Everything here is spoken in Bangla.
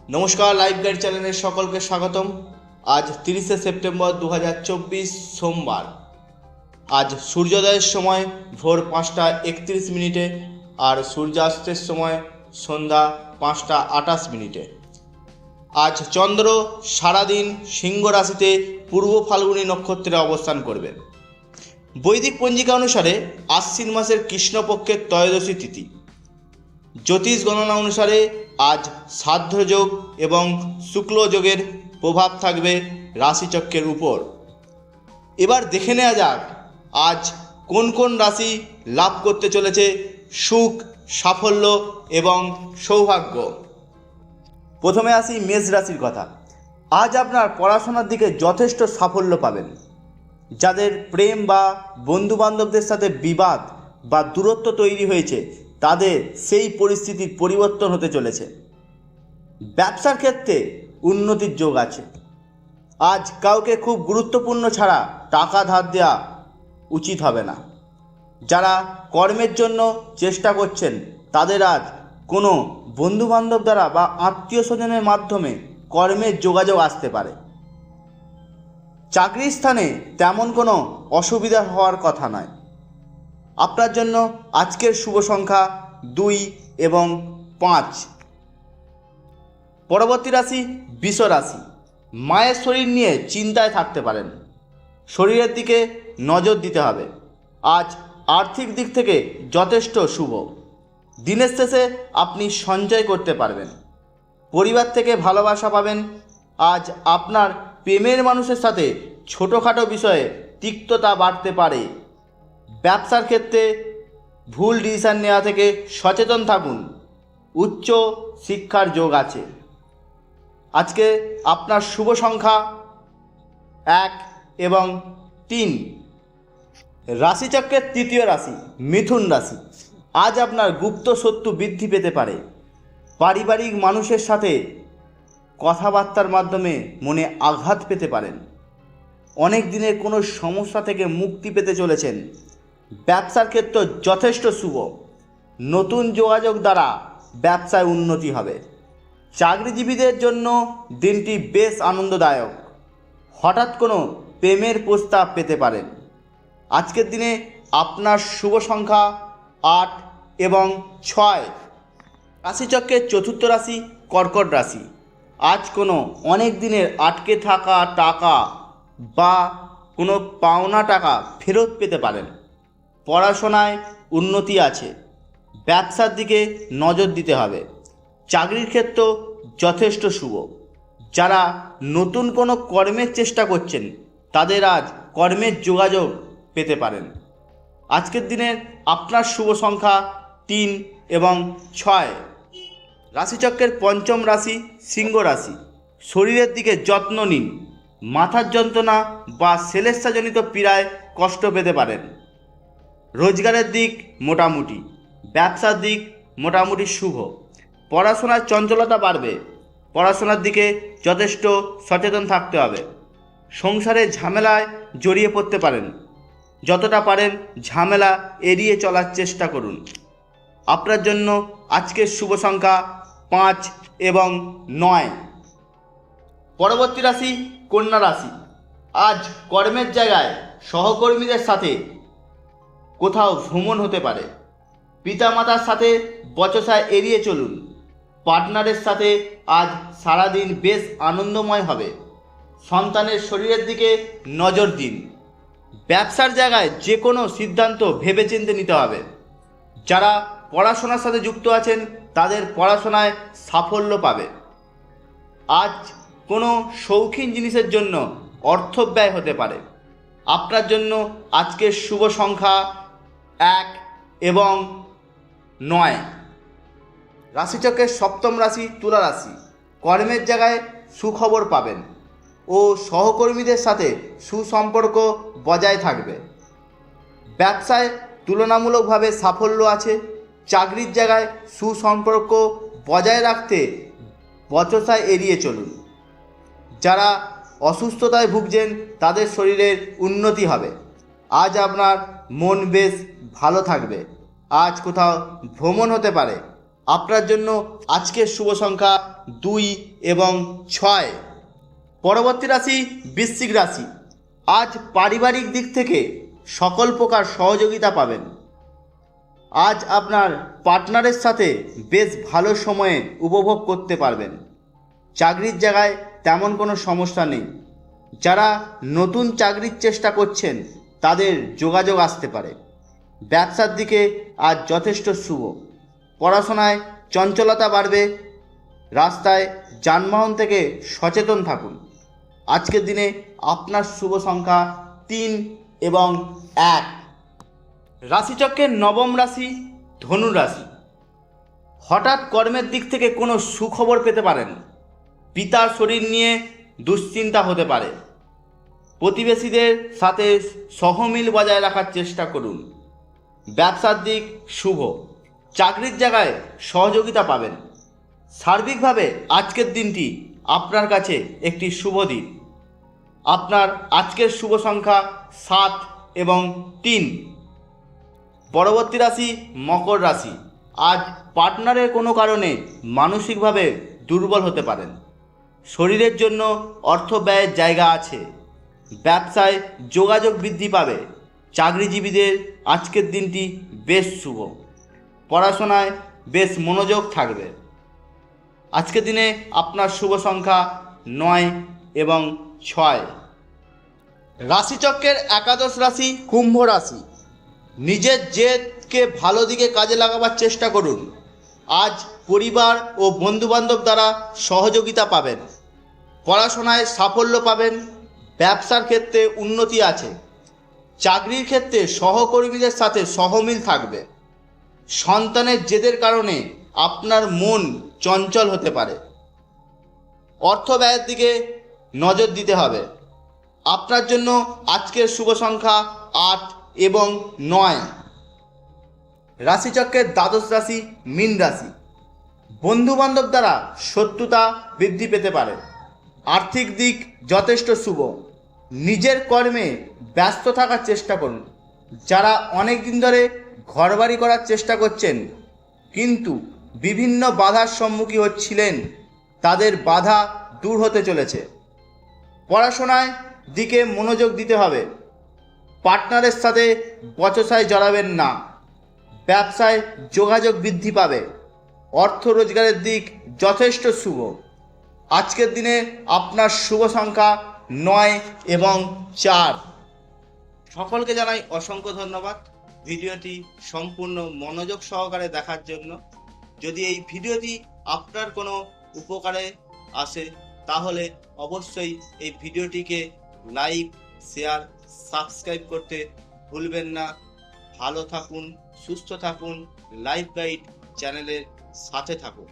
নমস্কার, লাইভ গাইড চ্যানেলের সকলকে স্বাগতম। আজ 30শে সেপ্টেম্বর 2024 সোমবার। আজ সূর্যোদয়ের সময় ভোর 5:31 আর সূর্যাস্তের সময় সন্ধ্যা 5:28। আজ চন্দ্র সারাদিন সিংহ রাশিতে পূর্ব ফাল্গুনী নক্ষত্রে অবস্থান করবে। বৈদিক পঞ্জিকা অনুসারে আশ্বিন মাসের কৃষ্ণপক্ষের ত্রয়োদশী তিথি। জ্যোতিষ গণনা অনুসারে আজ শ্রাদ্ধ যোগ এবং শুক্ল যোগের প্রভাব থাকবে রাশিচক্রের উপর। এবার দেখে নেওয়া যাক আজ কোন কোন রাশি লাভ করতে চলেছে সুখ, সাফল্য এবং সৌভাগ্য। প্রথমে আসি মেষ রাশির কথা। আজ আপনার পড়াশোনার দিকে যথেষ্ট সাফল্য পাবেন। যাদের প্রেম বা বন্ধুবান্ধবদের সাথে বিবাদ বা দূরত্ব তৈরি হয়েছে তাদের সেই পরিস্থিতির পরিবর্তন হতে চলেছে। ব্যবসার ক্ষেত্রে উন্নতির যোগ আছে। আজ কাউকে খুব গুরুত্বপূর্ণ ছাড়া টাকা ধার দেওয়া উচিত হবে না। যারা কর্মের জন্য চেষ্টা করছেন তাদের আজ কোনো বন্ধুবান্ধব দ্বারা বা আত্মীয় স্বজনের মাধ্যমে কর্মের যোগাযোগ আসতে পারে। চাকরির স্থানে তেমন কোনো অসুবিধা হওয়ার কথা নয়। আপনার জন্য আজকের শুভ সংখ্যা 2 এবং 5। পরবর্তী রাশি বৃষ রাশি। মায়ের শরীর নিয়ে চিন্তায় থাকতে পারেন। শরীরের দিকে নজর দিতে হবে। আজ আর্থিক দিক থেকে যথেষ্ট শুভ। দিনের শেষে আপনি সঞ্চয় করতে পারবেন। পরিবার থেকে ভালোবাসা পাবেন। আজ আপনার প্রেমের মানুষের সাথে ছোটোখাটো বিষয়ে তিক্ততা বাড়তে পারে। ব্যবসার ক্ষেত্রে ভুল ডিসিশন নেওয়া থেকে সচেতন থাকুন। উচ্চ শিক্ষার যোগ আছে। আজকে আপনার শুভ সংখ্যা 1 এবং 3। রাশিচক্রের তৃতীয় রাশি মিথুন রাশি। আজ আপনার গুপ্ত শত্রু বৃদ্ধি পেতে পারে। পারিবারিক মানুষের সাথে কথাবার্তার মাধ্যমে মনে আঘাত পেতে পারেন। অনেক দিনের কোনো সমস্যা থেকে মুক্তি পেতে চলেছেন। ব্যবসার ক্ষেত্র যথেষ্ট শুভ। নতুন যোগাযোগ দ্বারা ব্যবসায় উন্নতি হবে। চাকরিজীবীদের জন্য দিনটি বেশ আনন্দদায়ক। হঠাৎ কোনো প্রেমের প্রস্তাব পেতে পারেন। আজকের দিনে আপনার শুভ সংখ্যা 8 এবং 6। রাশিচক্রের চতুর্থ রাশি কর্কট রাশি। আজ কোনো অনেক দিনের আটকে থাকা টাকা বা কোনো পাওনা টাকা ফেরত পেতে পারেন। পড়াশোনায় উন্নতি আছে। ব্যবসার দিকে নজর দিতে হবে। চাকরির ক্ষেত্র যথেষ্ট শুভ। যারা নতুন কোনো কর্মের চেষ্টা করছেন তাদের আজ কর্মের যোগাযোগ পেতে পারেন। আজকের দিনের আপনার শুভ সংখ্যা 3 এবং 6। রাশিচক্রের পঞ্চম রাশি সিংহ রাশি। শরীরের দিকে যত্ন নিন। মাথার যন্ত্রণা বা সেলেস্তাজনিত পীড়ায় কষ্ট পেতে পারেন। রোজগারের দিক মোটামুটি। ব্যবসার দিক মোটামুটি শুভ। পড়াশোনার চঞ্চলতা বাড়বে। পড়াশোনার দিকে যথেষ্ট সচেতন থাকতে হবে। সংসারে ঝামেলায় জড়িয়ে পড়তে পারেন। যতটা পারেন ঝামেলা এড়িয়ে চলার চেষ্টা করুন। আপনার জন্য আজকের শুভ সংখ্যা 5 এবং 9। পরবর্তী রাশি কন্যা রাশি। আজ কর্মের জায়গায় সহকর্মীদের সাথে কোথাও ভ্রমণ হতে পারে। পিতামাতার সাথে বচসা এড়িয়ে চলুন। পার্টনারের সাথে আজ সারাদিন বেশ আনন্দময় হবে। সন্তানের শরীরের দিকে নজর দিন। ব্যবসার জায়গায় যে কোনো সিদ্ধান্ত ভেবেচিন্তে নিতে হবে। যারা পড়াশোনার সাথে যুক্ত আছেন তাদের পড়াশোনায় সাফল্য পাবে। আজ কোনো শৌখিন জিনিসের জন্য অর্থ ব্যয় হতে পারে। আপনার জন্য আজকের শুভ সংখ্যা 1 এবং 9। রাশিচক্রের সপ্তম রাশি তুলা রাশি। কর্মের জায়গায় সুখবর পাবেন ও সহকর্মীদের সাথে সুসম্পর্ক বজায় থাকবে। ব্যবসায় তুলনামূলকভাবে সাফল্য আছে। চাকরির জায়গায় সুসম্পর্ক বজায় রাখতে বচসা এড়িয়ে চলুন। যারা অসুস্থতায় ভুগছেন তাদের শরীরের উন্নতি হবে। আজ আপনার মন বেশ ভালো থাকবে। আজ কোথাও ভ্রমণ হতে পারে। আপনার জন্য আজকের শুভ সংখ্যা 2 এবং 6। পরবর্তী রাশি বৃশ্চিক রাশি। আজ পারিবারিক দিক থেকে সকল প্রকার সহযোগিতা পাবেন। আজ আপনার পার্টনারের সাথে বেশ ভালো সময়ে উপভোগ করতে পারবেন। চাকরির জায়গায় তেমন কোনো সমস্যা নেই। যারা নতুন চাকরির চেষ্টা করছেন তাদের যোগাযোগ আসতে পারে। ব্যবসার দিকে আজ যথেষ্ট শুভ। পড়াশোনায় চঞ্চলতা বাড়বে। রাস্তায় যানবাহন থেকে সচেতন থাকুন। আজকের দিনে আপনার শুভ সংখ্যা 3 এবং 1। রাশিচক্রের নবম রাশি ধনু রাশি। হঠাৎ কর্মের দিক থেকে কোনো সুখবর পেতে পারেন। পিতার শরীর নিয়ে দুশ্চিন্তা হতে পারে। প্রতিবেশীদের সাথে সহমিল বজায় রাখার চেষ্টা করুন। ব্যবসার দিক শুভ। চাকরির জায়গায় সহযোগিতা পাবেন। সার্বিকভাবে আজকের দিনটি আপনার কাছে একটি শুভ দিন। আপনার আজকের শুভ সংখ্যা 7 এবং 3। পরবর্তী রাশি মকর রাশি। আজ পার্টনারের কোনো কারণে মানসিকভাবে দুর্বল হতে পারেন। শরীরের জন্য অর্থ ব্যয়ের জায়গা আছে। ব্যবসায় যোগাযোগ বৃদ্ধি পাবে। চাকরিজীবীদের আজকের দিনটি বেশ শুভ। পড়াশোনায় বেশ মনোযোগ থাকবে। আজকের দিনে আপনার শুভ সংখ্যা 9 এবং 6। রাশিচক্রের একাদশ রাশি কুম্ভ রাশি। নিজের জেদকে ভালো দিকে কাজে লাগাবার চেষ্টা করুন। আজ পরিবার ও বন্ধুবান্ধব দ্বারা সহযোগিতা পাবেন। পড়াশোনায় সাফল্য পাবেন। ব্যবসার ক্ষেত্রে উন্নতি আছে। চাকরির ক্ষেত্রে সহকর্মীদের সাথে সহমিল থাকবে। সন্তানের জেদের কারণে আপনার মন চঞ্চল হতে পারে। অর্থ ব্যয়ের দিকে নজর দিতে হবে। আপনার জন্য আজকের শুভ সংখ্যা 8 এবং 9। রাশিচক্রের দ্বাদশ রাশি মীন রাশি। বন্ধুবান্ধব দ্বারা শত্রুতা বৃদ্ধি পেতে পারে। আর্থিক দিক যথেষ্ট শুভ। নিজের কর্মে ব্যস্ত থাকার চেষ্টা করুন। যারা অনেক দিন ধরে ঘরবাড়ি করার চেষ্টা করছেন কিন্তু বিভিন্ন বাধার সম্মুখীন হচ্ছিলেন, তাদের বাধা দূর হতে চলেছে। পড়াশোনায় দিকে মনোযোগ দিতে হবে। পার্টনারের সাথে বচসায় জড়াবেন না। ব্যবসায় যোগাযোগ বৃদ্ধি পাবে। অর্থ রোজগারের দিক যথেষ্ট শুভ। আজকের দিনে আপনার শুভ সংখ্যা 9 এবং 4। সকলকে জানাই অসংখ্য ধন্যবাদ ভিডিওটি সম্পূর্ণ মনোযোগ সহকারে দেখার জন্য। যদি এই ভিডিওটি আপনার কোনো উপকারে আসে তাহলে অবশ্যই এই ভিডিওটিকে লাইক, শেয়ার, সাবস্ক্রাইব করতে ভুলবেন না। ভালো থাকুন, সুস্থ থাকুন, লাইফ গাইড চ্যানেলের সাথে থাকুন।